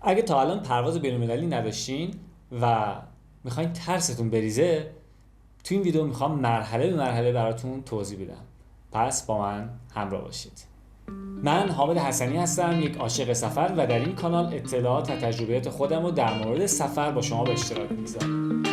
اگه تا الان پرواز بین‌المللی نداشتین و میخواین ترستون بریزه، تو این ویدیو میخوام مرحله به مرحله براتون توضیح بدم. پس با من همراه باشید. من حامد حسنی هستم، یک عاشق سفر و در این کانال اطلاعات و تجربیات خودم رو در مورد سفر با شما به اشتراک میذارم.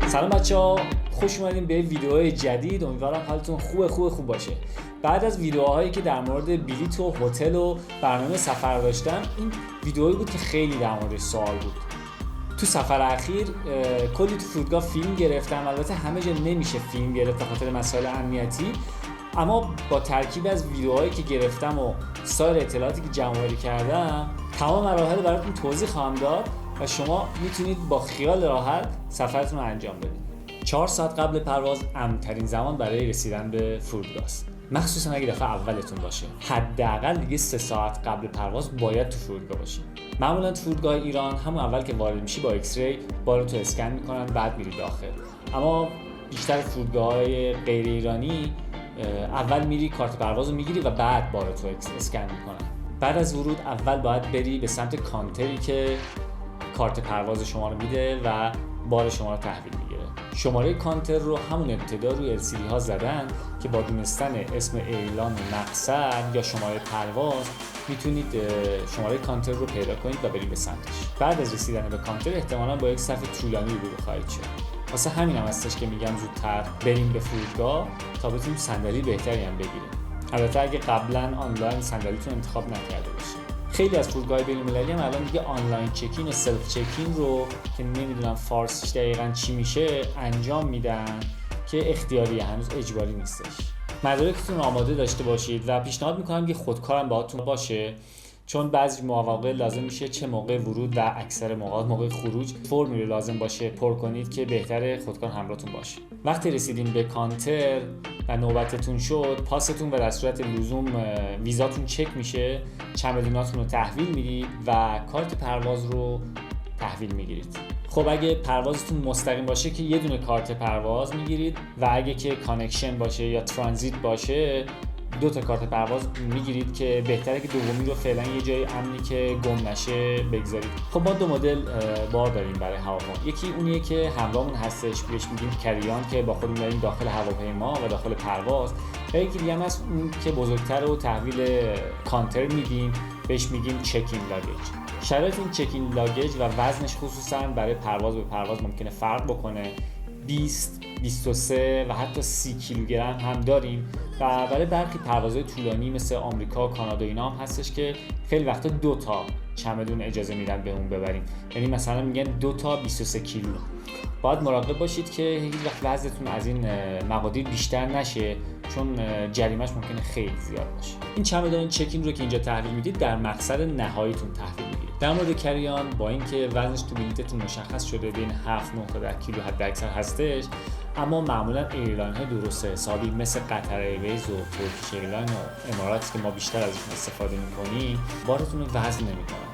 سلام بچه‌ها، خوش اومدین به ویدیوهای جدید. امیدوارم حالتون خوب باشه. بعد از ویدیوهایی که در مورد بلیط و هتل و برنامه سفر داشتم، این ویدیوهایی بود که خیلی در موردش سوال بود. تو سفر اخیر کلی تو فرودگاه فیلم گرفتم. البته همه جا نمیشه فیلم گرفت به خاطر مسائل امنیتی، اما با ترکیب از ویدیوهایی که گرفتم و سایر اطلاعاتی که جمع‌آوری کردم، تمام مراحل براتون توضیح خواهم داد و شما میتونید با خیال راحت سفرتون رو انجام بدید. 4 ساعت قبل پرواز امن‌ترین زمان برای رسیدن به فرودگاه است، مخصوصا اگه دفعه اولتون باشه. حداقل دیگه 3 ساعت قبل پرواز باید تو فرودگاه باشید. معمولا تو فرودگاه ایران همون اول که وارد میشی با ایکس ری بارتو اسکن میکنن، بعد میری داخل. اما بیشتر فرودگاه‌های غیر ایرانی اول میری کارت پرواز رو میگیری و بعد بارتو اسکن میکنن. بعد از ورود اول باید بری به سمت کانتری که کارت پرواز شما رو میده و بار شما رو تحویل میگیره. شماره کانتر رو همون ابتدا روی LCD ها زدن که با دونستن اسم اعلان مقصد یا شماره پرواز میتونید شماره کانتر رو پیدا کنید و برید به سمتش. بعد از رسیدن به کانتر احتمالاً با یک صف طولانی روبرو خواهید شد. واسه همین هم هستش که میگم زودتر بریم به فرودگاه تا بتونیم صندلی بهتری هم بگیریم. البته اگه قبلا آنلاین صندلیتون انتخاب نکرده باشید. خیلی از فرودگاه‌های بین‌المللی هم الان دیگه آنلاین چکین و سلف چکین رو که نمیدونم فارسیش دقیقاً چی میشه انجام میدن که اختیاریه، هنوز اجباری نیستش. مدارکتون رو آماده داشته باشید و پیشنهاد میکنم که خودکارم باهاتون باشه، چون بعضی مواقع لازم میشه چه موقع ورود و اکثر موقع خروج فرمی رو لازم باشه پر کنید که بهتره خودکار همراهتون باشه. وقتی رسیدین به کانتر و نوبتتون شد، پاستون و در صورت لزوم ویزاتون چک میشه، چمدوناتون رو تحویل میدید و کارت پرواز رو تحویل میگیرید. خب اگه پروازتون مستقیم باشه که یه دونه کارت پرواز میگیرید و اگه که کانکشن باشه یا ترانزیت باشه 2 تا کارت پرواز میگیرید که بهتره که دومی رو فعلا یه جای امنی که گم نشه بگذارید. خب ما 2 مدل بار داریم برای هواپیما. یکی اونیه که همراهمون هستش، بهش میگیم کریان که با خودمون میبریم داخل هواپیما و داخل پرواز، و یکی دیگه هم هست اون که بزرگتر و تحویل کانتر میدیم، بهش میگیم چکین لاگیج. شرایط این چکین لاگیج و وزنش خصوصا برای پرواز به پرواز ممکنه فرق بکنه. 20 23 و حتی 30 کیلوگرم هم داریم و برای برخی پروازهای طولانی مثل آمریکا و کانادا اینا هم هستش که خیلی وقتا 2 تا چمدون اجازه میدن بهمون ببریم، یعنی مثلا میگن 2 تا 23 کیلو. باید مراقب باشید که هیچ وقت وزنتون از این مقادیر بیشتر نشه، چون جریمه‌اش ممکنه خیلی زیاد باشه. این چمدان چکین رو که اینجا تحویل میدید در مقصد نهاییتون تحویل میگیرید. در مورد کریان با اینکه وزنش تو بلیتتون مشخص شده بین 7 9 تا 10 کیلو حد اکثر هستش، اما معمولا ایرلاین های درست حسابی مثل قطر ایرویز و ترکیش ایرلاین و امارات که ما بیشتر ازشون استفاده میکنیم بارتون رو وزن نمیکنن،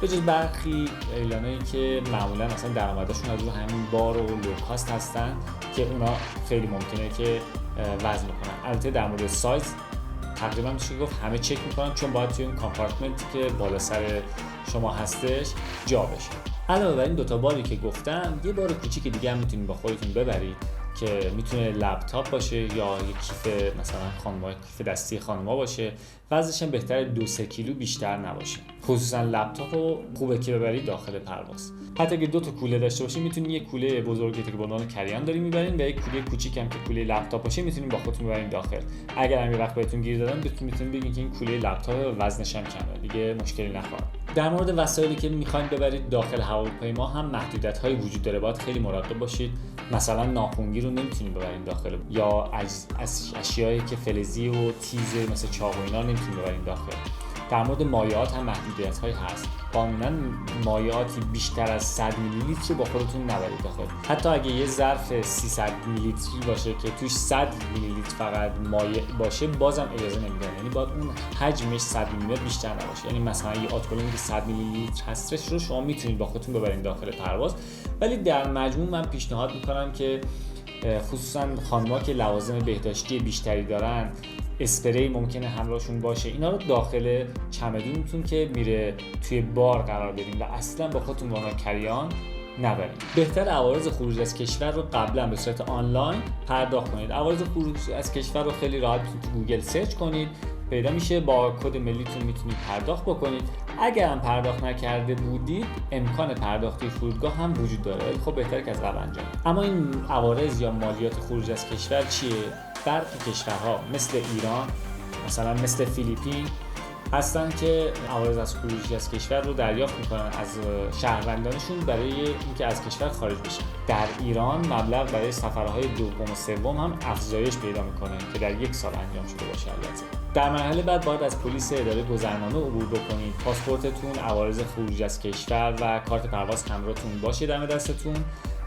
به جز برخی ایرلاینایی که معمولا اصلا درآمدشون از رو همین بار و لوکاست هستن که اونا خیلی ممکنه که وزن بکنن. البته در مورد سایز تقریبا میشه گفت همه چک میکنن، چون باید توی اون کامپارتمنتی که بالا سر شما هستش جا بشه. علاوه بر این 2 تا باری که گفتم، یه بار کوچیک دیگه هم میتونید با خودتون ببرید که میتونه لپتاپ باشه یا یه کیف مثلا خانم‌ها، کیف دستی خانم‌ها باشه. وزنش هم بهتره 2-3 کیلو بیشتر نباشه. خصوصا لپتاپو خوبه که ببرید داخل پرواز. حتی اگه 2 تا کوله داشته باشید میتونید یه کوله بزرگی که به عنوان کریان دارین میبرین و یه کوله کوچیک هم که کوله لپتاپ باشه میتونید با خودتون ببرین داخل. اگر هم یه وقت بهتون گیر دادن میتونید بگین که این کوله لپتاپ وزنش هم کمه، دیگه مشکلی نخواهد. در مورد وسایلی که میخواین ببرید داخل هواپیما هم محدودیت‌هایی وجود داره، باید خیلی مراقب باشید. مثلا ناخنگی رو نمیتونید ببرین داخل، یا اشیایی که فلزی و تیزه مثل چاقو اینا نمیتونید ببرین داخل. در مورد مایعات هم محدودیت‌هایی هست. قانونا مایعاتی بیشتر از 100 میلی لیتر رو با خودتون نبرید داخل. حتی اگه یه ظرف 300 میلی لیتری باشه که توش 100 میلی لیتر فقط مایع باشه بازم اجازه نمیدن. یعنی باید اون حجمش 100 میلی لیتر بیشتر نباشه. یعنی مثلا یه آتکلونی که 100 میلی لیتر هستش رو شما میتونید با خودتون ببرید داخل پرواز. ولی در مجموع من پیشنهاد میکنم که خصوصا خانم‌ها که لوازم بهداشتی بیشتری دارن، اسپری ممکنه همراهشون باشه، اینا رو داخل چمدونتون که میره توی بار قرار بدین و اصلا با خودتون وانا کریان نبرید. بهتر عوارض خروج از کشور رو قبلا به صورت آنلاین پرداخت کنید. عوارض خروج از کشور رو خیلی راحت میتونید تو گوگل سرچ کنید، پیدا میشه، با کد ملیتون میتونید پرداخت بکنید. اگر هم پرداخت نکرده بودید امکان پرداختی فرودگاه هم وجود داره، خب بهتره که از قبل انجام. اما این عوارض یا مالیات خروج از کشور چیه؟ برخی کشورها مثل ایران، مثلا مثل فیلیپین هستن که عوارض از خروج از کشور رو دریافت میکنن از شهروندانشون برای اینکه از کشور خارج بشن. در ایران مبلغ برای سفرهای دوم و سوم هم افزایش پیدا میکنه که در 1 سال انجام شده باشه. البته در مرحله بعد باید از پلیس اداره گذرنامه عبور بکنید. پاسپورتتون، عوارض خروج از کشور و کارت پرواز همراهتون باشه دم دستتون.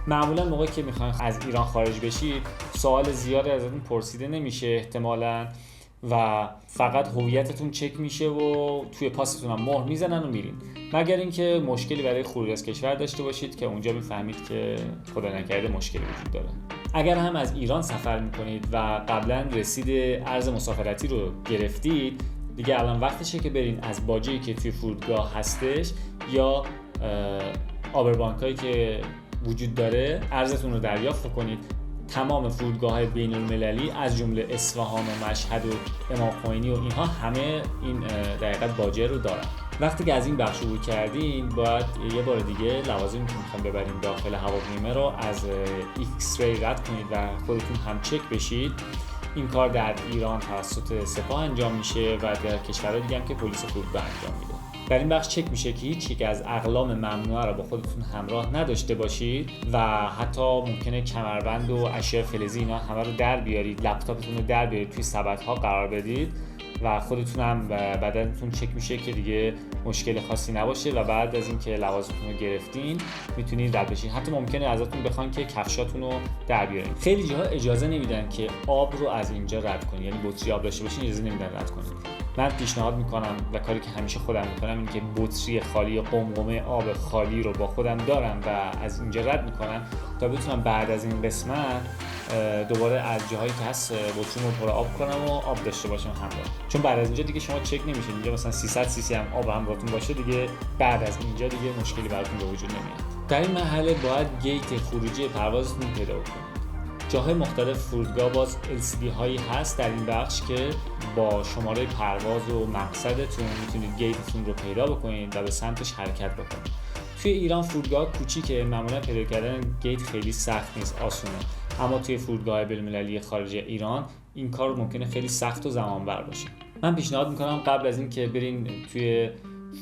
معمولا موقعی که میخواین از ایران خارج بشید سوال زیادی ازتون پرسیده نمیشه احتمالاً و فقط هویتتون چک میشه و توی پاستون هم مهر میزنن و میرین، مگر اینکه مشکلی برای خروج از کشور داشته باشید که اونجا میفهمید که خدا نکرده مشکلی وجود داره. اگر هم از ایران سفر میکنید و قبلا رسید ارز مسافرتی رو گرفتید، دیگه الان وقتشه که برین از باجه‌ای که توی فرودگاه هستش یا آبربانکایی که وجود داره ارزتون رو دریافت کنید. تمام فرودگاه‌های بین‌المللی از جمله اصفهان و مشهد و امام خمینی و اینها همه این دقیقاً باجه رو دارن. وقتی که از این بخش عبور کردین باید یه بار دیگه لوازمی که می‌خواید ببرین داخل هواپیما رو از ایکس ری رد کنید و خودتون هم چک بشید. این کار در ایران توسط سپاه انجام میشه و در کشورهای دیگه هم که پلیس فرودگاه انجام میده. در این بخش چک میشه که هیچ یک از اقلام ممنوعه رو با خودتون همراه نداشته باشید و حتی ممکنه کمربند و اشیاء فلزی اینا همه رو در بیارید، لپتاپتون رو در بیارید توی سبدها قرار بدید و خودتون هم بدنتون چک میشه که دیگه مشکل خاصی نباشه و بعد از اینکه لوازمتون رو گرفتین میتونید رد بشین. حتی ممکنه ازتون بخوان که کفشاتون رو در بیارین. خیلی جاها اجازه نمیدن که آب رو از اینجا رد کنید، یعنی بطری آب داشته باشین اجازه نمیدن رد کنید. من پیشنهاد میکنم و کاری که همیشه خودم میکنم اینه که بطری خالی، قمقمه آب خالی رو با خودم دارم و از اینجا رد میکنم تا بتونم بعد از این قسمت دوباره از جاهایی که هست بطریمو پر آب کنم و آب داشته باشم همراه. چون بعد از اینجا دیگه شما چک نمیشه، اینجا مثلا 300 سی سی هم آب همراهتون باشه دیگه بعد از اینجا دیگه مشکلی براتون به وجود نمیاد. در این مرحله باید گیت خروجی پروازتون پیدا کنید. جاهای مختلف فرودگاه باز LCD هایی هست در این بخش که با شماره پرواز و مقصدتون میتونید گیتتون رو پیدا بکنید و به سمتش حرکت بکنید. توی ایران فرودگاه کوچیکه، معمولا پیدا کردن گیت خیلی سخت نیست، آسونه. اما توی فرودگاه بین‌المللی خارج ایران این کار ممکنه خیلی سخت و زمانبر باشه. من پیشنهاد میکنم قبل از این که برین توی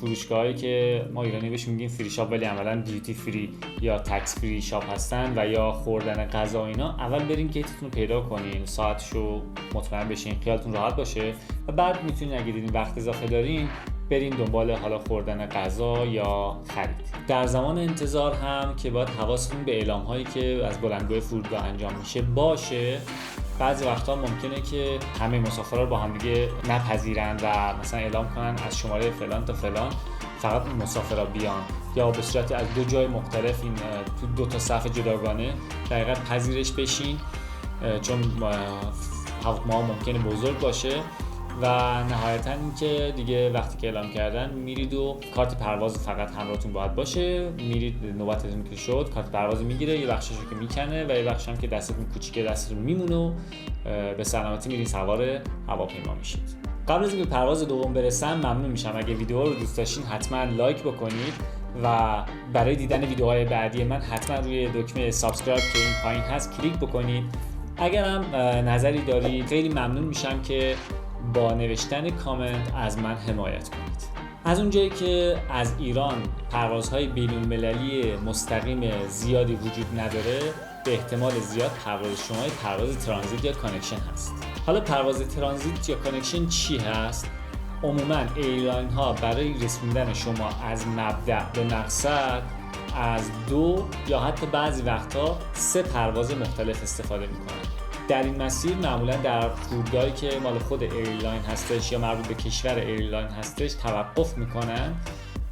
فروشگاهایی که ما ایرانی بهش میگیم فری شاپ ولی عملاً دیوتی فری یا تکس فری شاپ هستن و یا خوردن غذا اینا، اول برین گیتتون رو پیدا کنین، ساعتشو مطمئن بشین، خیالتون راحت باشه و بعد میتونین اگه دیدین وقت اضافه دارین برین دنبال حالا خوردن غذا یا خرید. در زمان انتظار هم که باید حواستون به اعلام‌هایی که از بلندگوی فرودگاه انجام میشه باشه. بعضی وقتا ممکنه که همه مسافرها رو با هم دیگه نپذیرن و مثلا اعلام کنن از شماره فلان تا فلان فقط اون مسافرها بیان، یا به صورت از 2 جای مختلف این تو 2 تا صف جداگانه دقیقاً پذیرش بشین، چون هواپیما ممکنه بزرگ باشه. و نهایتاً اینکه دیگه وقتی که اعلام کردن میرید و کارت پرواز فقط همراهتون باید باشه، میرید نوبتتون که شد کارت پرواز میگیره، یه بخشش رو که میکنه و یه بخش هم که دستتون کوچیکه دستتون میمونه و به سلامتی میرین سوار هواپیما میشید. قبل از اینکه به پرواز دوم برسم ممنون میشم اگه ویدیو رو دوست داشتین حتما لایک بکنید و برای دیدن ویدیوهای بعدی من حتما روی دکمه سابسکرایب که این پایین هست کلیک بکنید. اگر هم نظری دارید خیلی ممنون میشم که با نوشتن کامنت از من حمایت کنید. از اونجایی که از ایران پروازهای بین‌المللی مستقیم زیادی وجود نداره، به احتمال زیاد پرواز شما پرواز ترانزیت یا کانکشن هست. حالا پرواز ترانزیت یا کانکشن چی هست؟ عموما ایرلاین ها برای رسوندن شما از مبدأ به مقصد از 2 یا حتی بعضی وقتها 3 پرواز مختلف استفاده میکنن. در این مسیر معمولا در فرودگاهی که مال خود ایرلاین هستش یا مربوط به کشور ایرلاین هستش توقف میکنن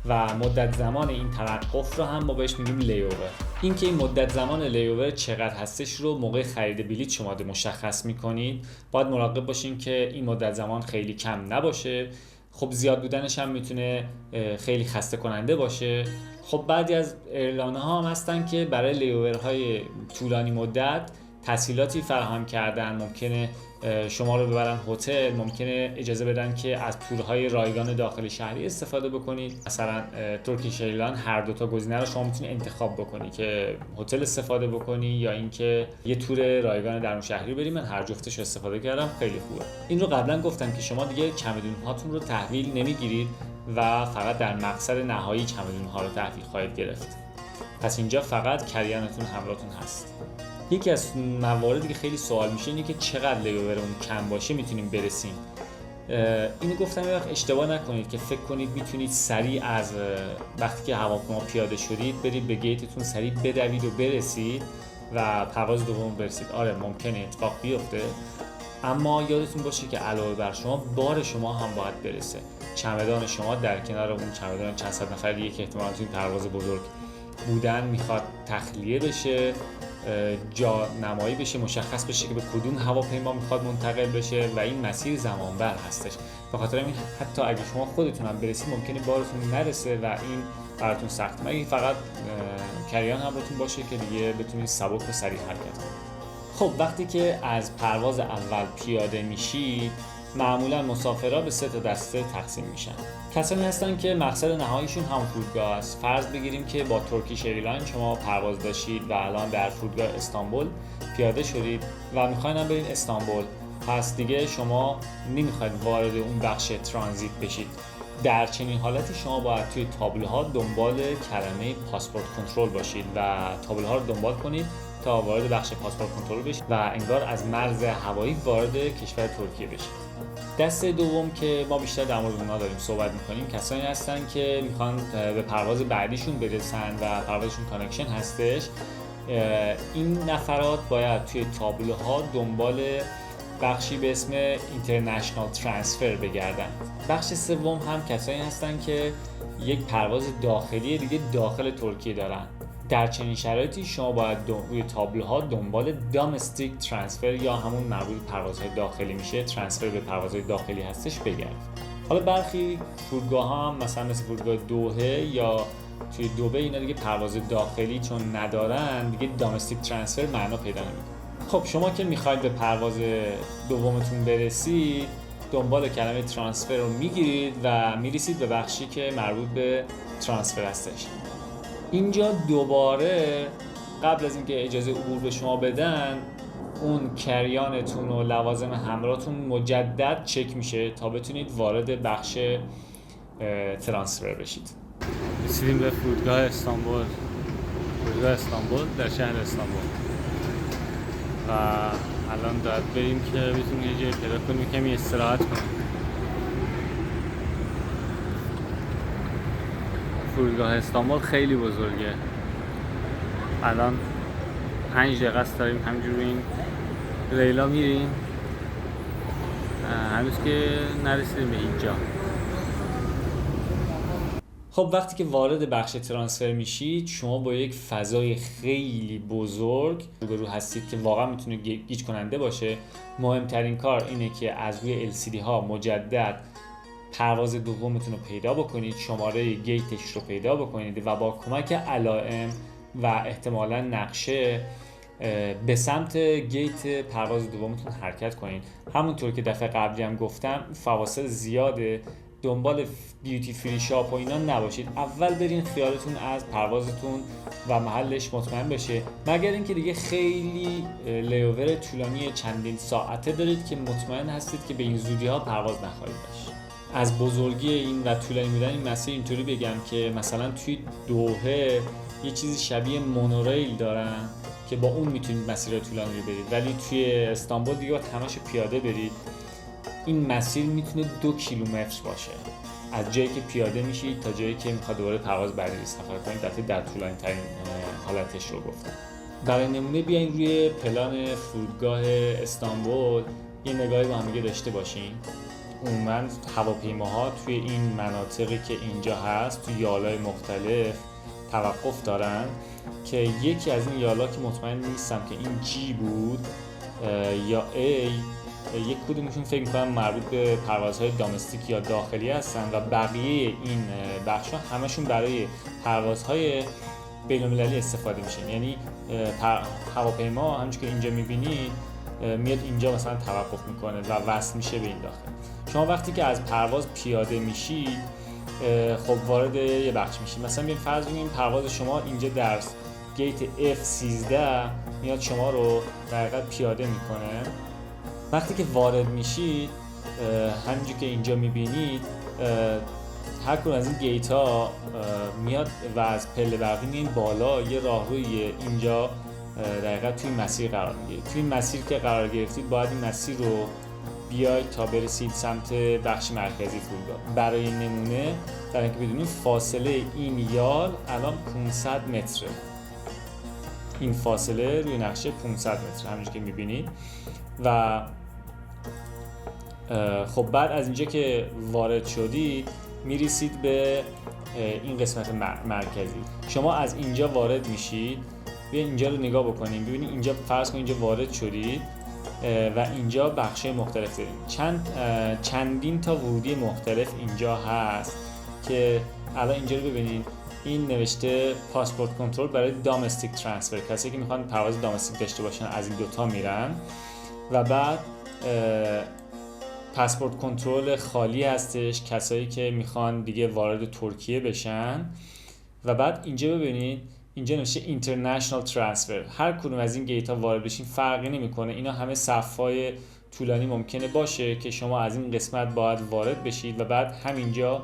و مدت زمان این توقف رو هم ما بهش میگیم لی‌اوور. این که این مدت زمان لی‌اوور چقدر هستش رو موقع خرید بلیط شما مشخص میکنید. باید مراقب باشین که این مدت زمان خیلی کم نباشه. خب زیاد بودنش هم میتونه خیلی خسته کننده باشه. خب بعضی از ایرلاین ها هم هستن که برای لی‌اوورهای طولانی مدت تسهیلاتی فراهم کردن. ممکنه شما رو ببرن هتل، ممکنه اجازه بدن که از تورهای رایگان داخل شهری استفاده بکنید. مثلا ترکیش ایرلاین هر دو تا گزینه رو شما میتونید انتخاب بکنی که هتل استفاده بکنی یا اینکه یه تور رایگان درون شهری بریم. من هر جفتش رو استفاده کردم، خیلی خوبه. این رو قبلا گفتم که شما دیگه چمدون هاتون رو تحویل نمیگیرید و فقط در مقصد نهایی چمدون ها رو تحویل خواهید گرفت. پس اینجا فقط کریانتون همراهتون هست. یکی از مواردی که خیلی سوال میشه اینه که چقدر لی‌اوور اون کم باشه میتونیم برسیم. اینو گفتم یه وقت اشتباه نکنید که فکر کنید میتونید سریع از وقتی که هواپیما پیاده شدید برید به گیتتون سریع بدوید و برسید و پرواز دوم برسید. آره ممکنه اتفاق بیفته، اما یادتون باشه که علاوه بر شما بار شما هم باید برسه. چمدان شما در کنار اون چمدان چند صد نفریه که احتمالاً توی پرواز بزرگ بودن میخواد تخلیه بشه، جا نمایی بشه، مشخص بشه که به کدوم هواپیما میخواد منتقل بشه و این مسیر زمانبر هستش. به خاطر همین حتی اگه شما خودتون هم برسید ممکنه بارتون نرسه و این براتون سخت. مگه فقط کریان همراهتون باشه که دیگه بتونید سبک و سریع حرکت کنید. خب وقتی که از پرواز اول پیاده میشید معمولا مسافرها به 3 تا دسته تقسیم میشن. کسانی هستن که مقصد نهاییشون همون فرودگاه است. فرض بگیریم که با ترکیش ایرلاین شما پرواز داشتید و الان در فرودگاه استانبول پیاده شدید و میخواین هم برین استانبول. پس دیگه شما نمیخواید وارد اون بخش ترانزیت بشید. در چنین حالتی شما باید توی تابلوها دنبال کلمه پاسپورت کنترل باشید و تابلوها رو دنبال کنید تا وارد بخش پاسپورت کنترل بشید و انگار از مرز هوایی وارد کشور ترکیه بشید. دسته دوم که ما بیشتر در مورد اونها داریم صحبت میکنیم کسانی هستن که میخوان به پرواز بعدیشون برسن و پروازشون کانکشن هستش. این نفرات باید توی تابلوها دنبال بخشی به اسم اینترنشنال ترانسفر بگردن. بخش سوم هم کسانی هستن که یک پرواز داخلی دیگه داخل ترکیه دارن. در چنین شرایطی شما باید روی تابلوها دنبال دامستیک ترانسفر یا همون مربوط به پروازهای داخلی میشه، ترانسفر به پروازهای داخلی هستش بگردید. حالا برخی فرودگاه ها هم مثلا مثل فرودگاه دوحه یا توی دبی اینا دیگه پرواز داخلی چون ندارن دیگه دامستیک ترانسفر معنا پیدا نمیکنه. خب شما که میخواید به پرواز دومتون برسید دنبال کلمه ترانسفر رو میگیرید و میرسید به بخشی که مربوط به ترانسفر هستش. اینجا دوباره قبل از اینکه اجازه عبور به شما بدن اون کریانتون و لوازم همراهتون مجدد چک میشه تا بتونید وارد بخش ترانسفر بشید. رسیدیم به فرودگاه استانبول در شهر استانبول و الان باید بریم که بتونیم یه جایی پیدا کنیم کمی استراحت کنیم. فرودگاه استانبول خیلی بزرگه. الان 5 دقیقه است داریم همینجور این ریلا میریم، هنوز که نرسیدیم به اینجا. خب وقتی که وارد بخش ترانسفر میشید شما با یک فضای خیلی بزرگ روبرو هستید که واقعا میتونه گیج کننده باشه. مهمترین کار اینه که از روی LCD ها مجدد پرواز دومتون رو پیدا بکنید، شماره گیتش رو پیدا بکنید و با کمک علائم و احتمالاً نقشه به سمت گیت پرواز دومتون حرکت کنید. همونطور که دفعه قبلی هم گفتم فواصل زیاده، دنبال بیوتی فری شاپ و اینا نباشید. اول برین خیالتون از پروازتون و محلش مطمئن بشه، مگر اینکه دیگه خیلی لی‌اوور طولانی چندین ساعته دارید که مطمئن هستید که به این زودی ها پرواز نخواهید داشت. از بزرگی این و طولانی بودن این مسیر اینطوری بگم که مثلا توی دوحه یه چیزی شبیه مونوریل دارن که با اون میتونید مسیر طولانی رو برید، ولی توی استانبول دیگه باید همش پیاده برید. این مسیر میتونه 2 کیلومتر باشه، از جایی که پیاده میشید تا جایی که میخواد دوباره پرواز بعدی سفر کنید. دفعه در طولانی ترین حالتش رو گفتم. برای نمونه بیاین روی پلان فرودگاه استانبول یه نگاهی با هم دیگه داشته باشین. عموماً هواپیماها توی این مناطقی که اینجا هست توی یالای مختلف توقف دارن که یکی از این یالا که مطمئن نیستم که این جی بود یا ای، یک کدومشون فکر می‌کنم مربوط به پروازهای دامستیک یا داخلی هستن و بقیه این بخش‌ها همشون برای پروازهای بین‌المللی استفاده میشن. یعنی هواپیما همونجوری که اینجا می‌بینید میاد اینجا مثلا توقف میکنه و وصل میشه به این داخل. شما وقتی که از پرواز پیاده میشید خب وارد یه بخش میشید. مثلا بیاین فرض کنیم پرواز شما اینجا در گیت F13 میاد شما رو در حقیقت پیاده میکنه. وقتی که وارد میشید همینجوری که اینجا میبینید هر کدوم از این گیت ها میاد و از پله برقی میین بالا، یه راهروی اینجا دقیقا توی مسیر قرار میگیرید. توی مسیر که قرار گرفتید باید این مسیر رو بیاید تا برسید سمت بخش مرکزی فرودگاه. برای نمونه برای اینکه بدونید فاصله این یال الان 500 متره. این فاصله روی نقشه 500 متر همونجوری که میبینید. و خب بعد از اینجا که وارد شدید میرسید به این قسمت مرکزی. شما از اینجا وارد میشید، بیا اینجا رو نگاه بکنیم ببینید اینجا فرض کنید اینجا وارد شدید و اینجا بخشای مختلف داریم. چندین تا ورودی مختلف اینجا هست که الان اینجا رو ببینید این نوشته پاسپورت کنترل برای دامستیک ترانسفر، کسی که میخوان پرواز دامستیک داشته باشن از این دوتا میرن. و بعد پاسپورت کنترل خالی هستش، کسایی که میخوان دیگه وارد ترکیه بشن. و بعد اینجا ببینید اینجا نوشته اینترنشنال ترانسفر. هر کدوم از این گیت ها وارد بشین فرقی نمیکنه، اینا همه صف‌های طولانی ممکنه باشه که شما از این قسمت باید وارد بشید و بعد همینجا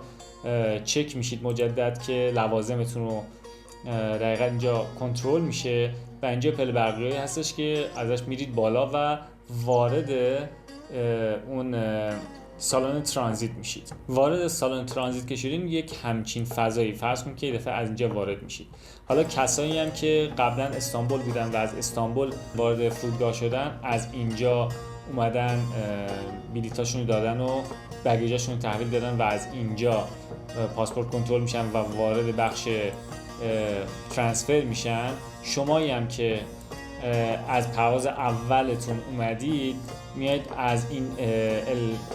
چک میشید مجدد که لوازمتون رو دقیقاً اینجا کنترل میشه و اینجا پله برقی هستش که ازش میرید بالا و وارد اون سالن ترانزیت میشید. وارد سالن ترانزیت که شدین یک همچین فضایی فرض کنید که یه دفعه از اینجا وارد میشید. حالا کسایی هم که قبلا استانبول بودن و از استانبول وارد فرودگاه شدن از اینجا اومدن بلیطاشون رو دادن و بگیجاشون رو تحویل دادن و از اینجا پاسپورت کنترل میشن و وارد بخش ترانسفر میشن. شمایی هم که از پرواز اولتون اومدید میاید از این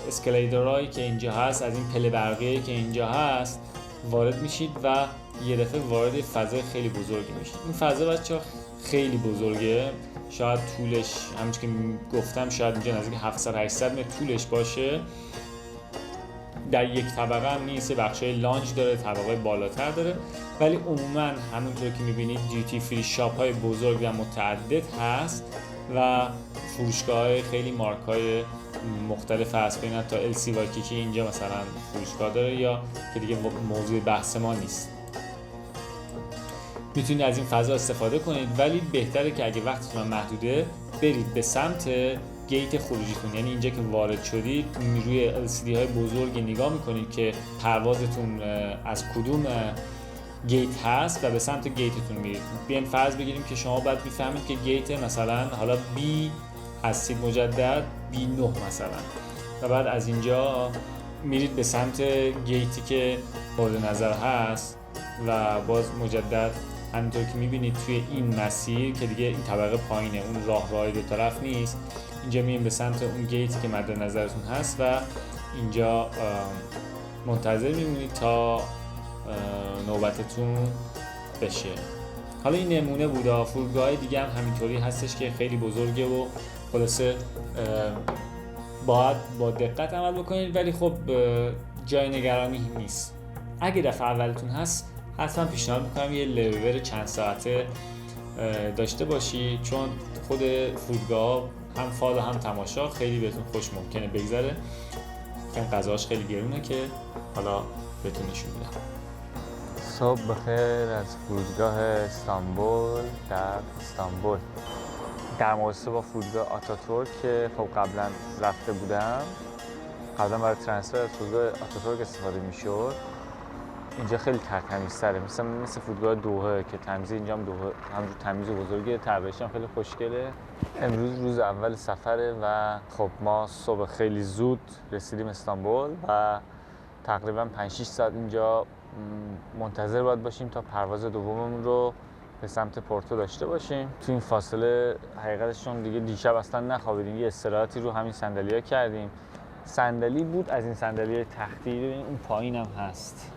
اسکلیتورهایی که اینجا هست، از این پله برقی که اینجا هست وارد میشید و یه دفعه وارد فضای خیلی بزرگی میشید. این فضا بچه‌ها خیلی بزرگه، شاید طولش همونجوری که گفتم شاید اینجا نزدیک 700-800 متر طولش باشه. در یک طبقه هم نیست، بخشای لانج داره، طبقه بالاتر داره، ولی عموما همونطور که میبینید دیوتی فری شاپ های بزرگ و متعدد هست و فروشگاه های خیلی مارک های مختلف هست، بین تا LC واکیکی اینجا مثلا فروشگاه داره یا که دیگه موضوع بحث ما نیست. میتونید از این فضا استفاده کنید، ولی بهتره که اگه وقتتون محدوده برید به سمت گیت خروجیتون. یعنی اینجا که وارد شدید روی LCD های بزرگی نگاه میکنید که پروازتون از کدوم گیت هست و به سمت گیتتون میرید. بیاین فرض بگیریم که شما باید میفهمید که گیت مثلا حالا B هستید مجدد B9 مثلا و بعد از اینجا میرید به سمت گیتی که مورد نظر هست و باز مجدد همینطور که میبینید توی این مسیر که دیگه این طبقه پایینه، اون راه دو طرف نیست، اینجا میریم به سمت اون گیتی که مد نظرتون هست و اینجا منتظر میمونید تا نوبتتون بشه. حالا این نمونه بوده. فرودگاه دیگه هم همینطوری هستش که خیلی بزرگه و خلاصه باید با دقت عمل بکنید، ولی خب جای نگرانی نیست. اگه دفعه اولتون هست حتما پیشنهاد میکنم یه لیور چند ساعته داشته باشی، چون خود فرودگاه هم فال و هم تماشا خیلی بهتون خوش ممکنه بگذره. این غذاش خیلی گرونه که حالا بهتون نشون میدم. صبح بخیر از فرودگاه استانبول در استانبول. در مقایسه با فرودگاه آتاتورک که خب قبلا رفته بودم قبلا برای ترانسفر از فرودگاه آتاتورک استفاده میشد. اینجا خیلی تمیزتره، مثل فرودگاه دوحه که تمیز اینجا هم دوحه همجور تمیز و بزرگه، طراحیش هم خیلی خوشگله. امروز روز اول سفره و خب ما صبح خیلی زود رسیدیم استانبول و تقریبا 5-6 ساعت اینجا منتظر باید باشیم تا پرواز دوممون رو به سمت پورتو داشته باشیم. تو این فاصله حقیقتشون دیگه دیشب اصلا نخوابیدیم، یه استراحتی رو همین صندلی‌ها کردیم. صندلی بود از این صندلی تختی، اون پایین هم هست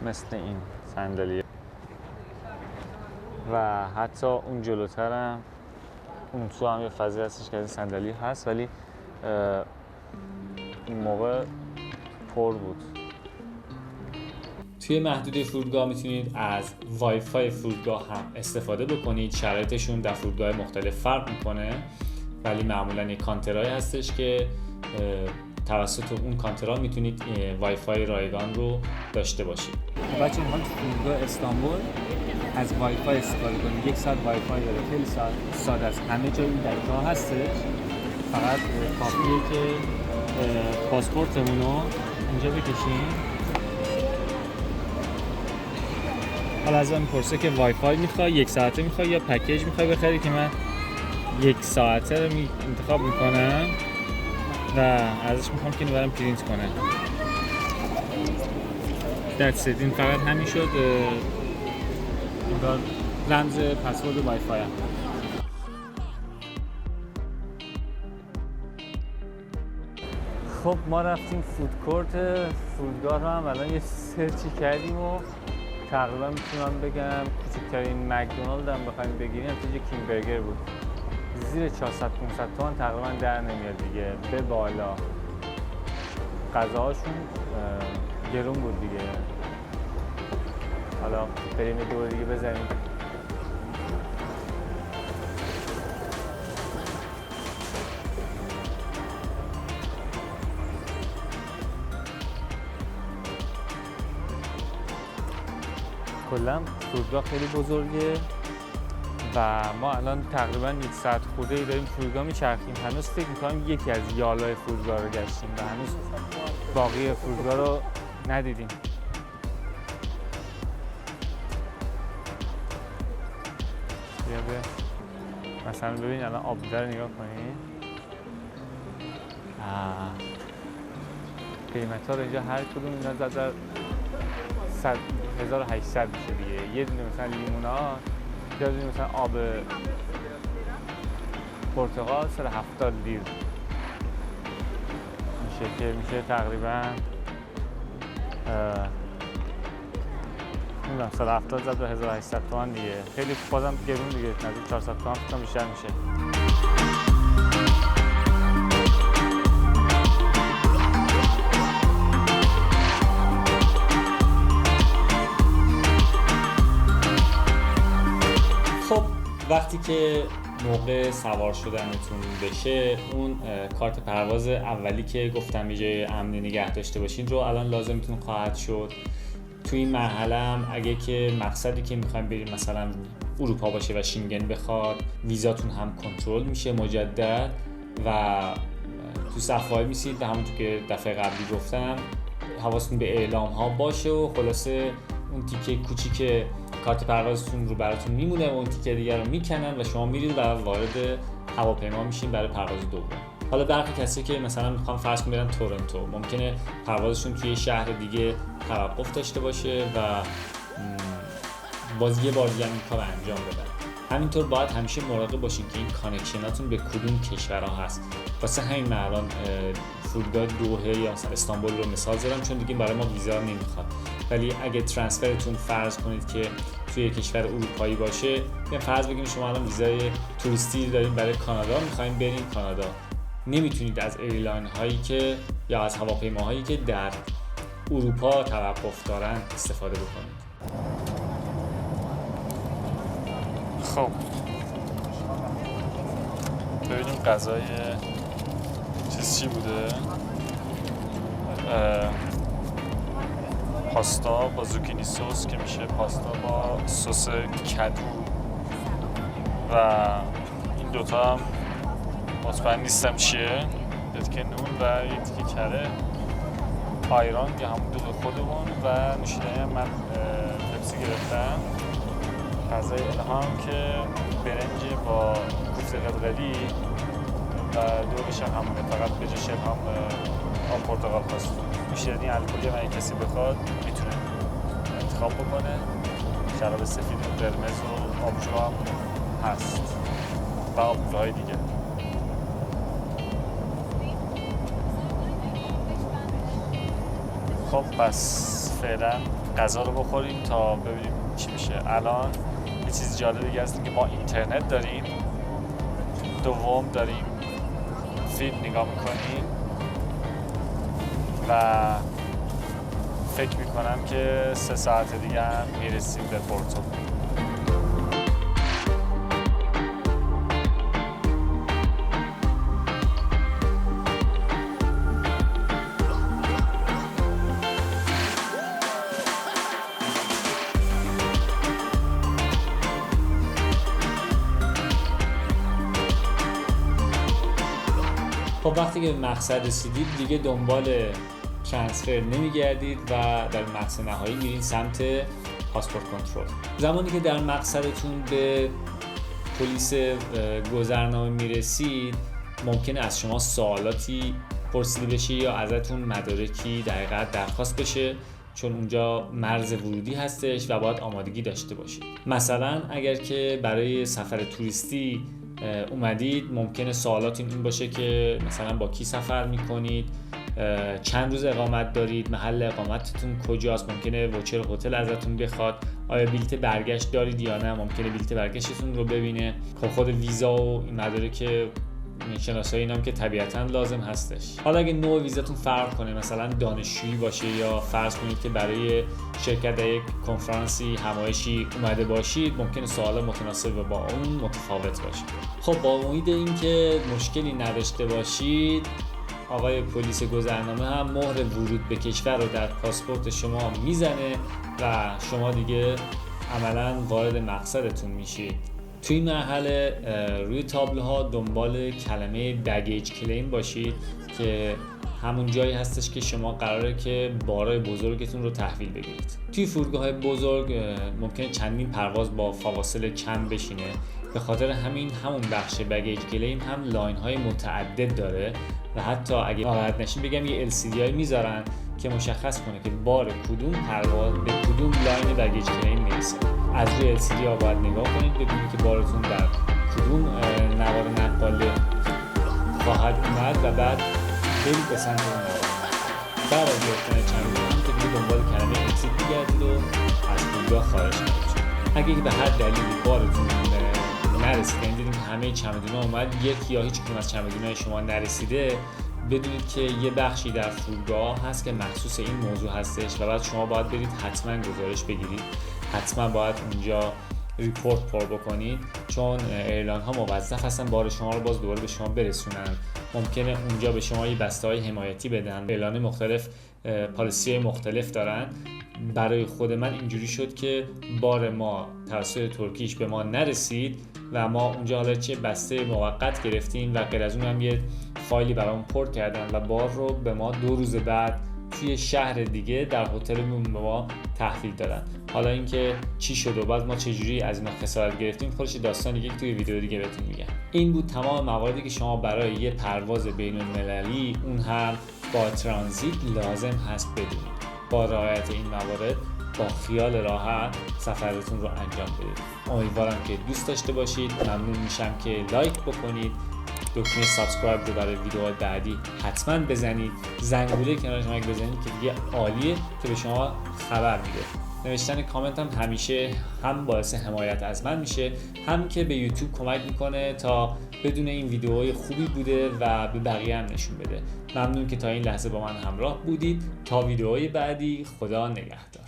مثل این صندلی و حتی اون جلوتر هم اون تو هم یه فضی هستش که از این صندلی هست، ولی این موقع پر بود. توی محدوده فرودگاه میتونید از وای فای فرودگاه هم استفاده بکنید. شرایطشون در فرودگاه مختلف فرق میکنه، ولی معمولا یک کانترایی هستش که توسط اون کانترها میتونید وای فای رایگان رو داشته باشید. بچه ما تو فرودگاه استانبول از وای فای استفاده کنید. 1 ساعت وای فای داره، خیلی ساده است. همه جای این دقیقه هستش. فقط کافیه که پاسپورتمون رو اینجا بکشیم. حالا از من میپرسه که وای فای میخوای 1 ساعته میخوای یا پکیج میخوای بخری، که من 1 ساعته رو انتخاب میکنم و ازش میخوام که اینو برام پرینت کنه. That's it. این فقط همین شد. انگار رمز پسورد وای فای هم. خب ما رفتیم فودکورت فرودگاه رو هم الان یه سرچی کردیم و تقریبا میتونم بگم کوچکترین مکدونالد هم بخوایم بگیریم توی کینگ برگر بود. زیر 400-500 تومن تقریبا در نمیاد دیگه به بالا. غذاهاشون گرون بود دیگه. حالا بریم یه دور دیگه بزنیم. کلا فرودگاه خیلی بزرگه و ما الان تقریبا 1 ساعت خورده داریم فرودگاه میچرخیم. هنوز فکر میکنم یکی از یالای فرودگاه رو گشتیم و هنوز باقی فرودگاه رو ندیدیم. بیا مثلا ببین الان آبدار رو نگاه کنید. قیمت ها رو اینجا هر کدوم اینا زد 1800 میشه دیگه. یه دونه مثلا لیموناد، یه دونه مثلا آب پرتقال 170 لیر میشه که میشه تقریبا نمیدونم 170 زد به 1800 تومن دیگه. خیلی بازم گرون دیگه، نزدیک 400 تومن فکر کنم بیشتر میشه. وقتی که موقع سوار شدنتون بشه، اون کارت پرواز اولی که گفتم یه جای امنی نگه داشته باشین رو الان لازمتون خواهد شد. تو این مرحله هم اگه که مقصدی که میخوایم بریم مثلا اروپا باشه و شینگن بخواد، ویزاتون هم کنترل میشه مجدد و تو صفحه‌ای میسید و همونطور که دفعه قبلی گفتم حواستون به اعلام ها باشه و خلاصه اون تیکه کوچیک کارت پروازتون رو براتون میمونه و اون تیکه دیگر رو میکنن و شما میرید و وارد هواپیما میشین برای پرواز دوم. حالا برخی کسی که مثلا میخوان فرض کنیم برن تورنتو، ممکنه پروازشون توی شهر دیگه توقف داشته باشه و باز یه بار دیگه این کار انجام بدن. همینطور باید همیشه مراقب باشین که این کانکشناتون به کدوم کشورها هست. واسه همین من الان فرودگاه دوحه یا مثلا استانبول رو مثال زدم چون دیگه برای ما ویزا نمیخواد. ولی اگه ترانسفرتون فرض کنید که توی کشور اروپایی باشه، یا فرض بگیم شما الان ویزای توریستی دارین برای کانادا، میخواین برین کانادا، نمیتونید از ایرلاین هایی که یا از هواپیماهایی که در اروپا توقف دارن استفاده بکنید. خب ببینیم غذای چی بوده. پاستا با زوکینی سس که میشه پاستا با سس کدو و این دوتا هم مطمئن نیستم چیه. پتک نون و یه تیکه کره، آیران که همون دوغ خودمون و نوشیدنی هم من پپسی گرفتم. غذای الهام که برنج با کوفته قلقلی و دوغش هم همونه، فقط به جاش هم آب پرتقال خواست. نوشیدنی الکلی من کسی بخواد میتونه انتخاب بکنه. شراب سفید و قرمز و آبجو هم هست و آبجوهای دیگه. خب پس فعلا غذا رو بخوریم تا ببینیم چی میشه. الان یه چیز جالب دیگه هست که ما اینترنت داریم، دوم داریم فیلم نگاه میکنیم و فکر میکنم که 3 ساعت دیگه هم میرسیم به پورتو. خب وقتی که به مقصد رسیدید دیگه دنبال ترانسفر نمیگردید و در مقصد نهایی میرین سمت پاسپورت کنترل. زمانی که در مقصدتون به پلیس گذرنامه میرسید ممکنه از شما سوالاتی پرسیده بشه یا ازتون مدارکی دقیقاً درخواست بشه، چون اونجا مرز ورودی هستش و باید آمادگی داشته باشید. مثلا اگر که برای سفر توریستی اومدید ممکنه سوالاتون این باشه که مثلا با کی سفر میکنید، چند روز اقامت دارید، محل اقامتتون کجاست، ممکنه ووچر هتل ازتون بخواد، آیا بلیت برگشت دارید یا نه، ممکنه بلیت برگشتتون رو ببینه. خب خود ویزا و این مدارک شناسایی اینام که طبیعتاً لازم هستش. حالا اگه نوع ویزاتون فرق کنه، مثلا دانشجویی باشه یا فرض کنید که برای شرکت در یک کنفرانسی همایشی اومده باشید، ممکنه سوال متناسب با اون متفاوت باشه. خب با امید اینکه مشکلی نداشته باشید، آقای پلیس گذرنامه هم مهر ورود به کشور رو در پاسپورت شما میزنه و شما دیگه عملاً وارد مقصدتون میشید. توی این مرحله روی تابلوها دنبال کلمه بگیج کلیم باشید که همون جایی هستش که شما قراره که بارای بزرگتون رو تحویل بگیرید. توی فرودگاه‌های بزرگ ممکنه چندین پرواز با فواصل کم بشینه، به خاطر همون بخش بگیج کلیم هم لاین‌های متعدد داره و حتی اگه ناراحت نشین بگم یه LCD هایی میذارن که مشخص کنه که بار کدوم پرواز به کدوم لاین بگیج کلیم میرسه. از روی LCD ها باید نگاه کنید ببینید که بارتون در کدوم نوار نقاله خواهد اومد و بعد برید به سمت اون نوار. بعد از گرفتن چمدون هم که دیگه دنبال کلمه اکسیت بگردید و از فرودگاه خارج کنید. اگه به هر دلیلی بارتون نرسیده، این دیدیم که همه چمدون‌ها اومد، یک یا هیچ کدوم از چمدون‌های شما نرسیده، بدونید که یه بخشی در فرودگاه هست که مخصوص این موضوع هستش و بعد شما باید برید حتما گزارش بگیرید، حتما باید اونجا ریپورت پر بکنید، چون ایرلاین ها موظف هستن بار شما رو باز دوباره به شما برسونن. ممکنه اونجا به شما یه بسته‌های حمایتی بدن. ایرلاین مختلف پالیسی مختلف دارن. برای خود من اینجوری شد که بار ما توسط ترکیش به ما نرسید و ما اونجا حالا چه بسته موقت گرفتیم و غیر از اون هم یه فایلی برامون پر کردن و بار رو به ما 2 روز بعد توی شهر دیگه در هتلمون به ما تحویل دادن. حالا اینکه چی شد و بعد ما چجوری از اینا خسارت گرفتیم خودش داستانی که توی ویدیو دیگه بهتون میگم. این بود تمام مواردی که شما برای یه پرواز بین‌المللی اون هم با ترانزیت لازم هست بدونید. با رعایت این موارد با خیال راحت سفرتون رو انجام بدید. امیدوارم که دوست داشته باشید. ممنون میشم که لایک بکنید، دکمه سابسکرایب رو برای ویدیوهای بعدی حتما بزنید، زنگوله کنارش هم بزنید که دیگه عالیه که به شما خبر میده. نوشتن کامنت هم همیشه هم باعث حمایت از من میشه، هم که به یوتیوب کمک میکنه تا بدون این ویدیوهای خوبی بوده و به بقیه هم نشون بده. ممنون که تا این لحظه با من همراه بودید. تا ویدیوهای بعدی، خدا نگهدار.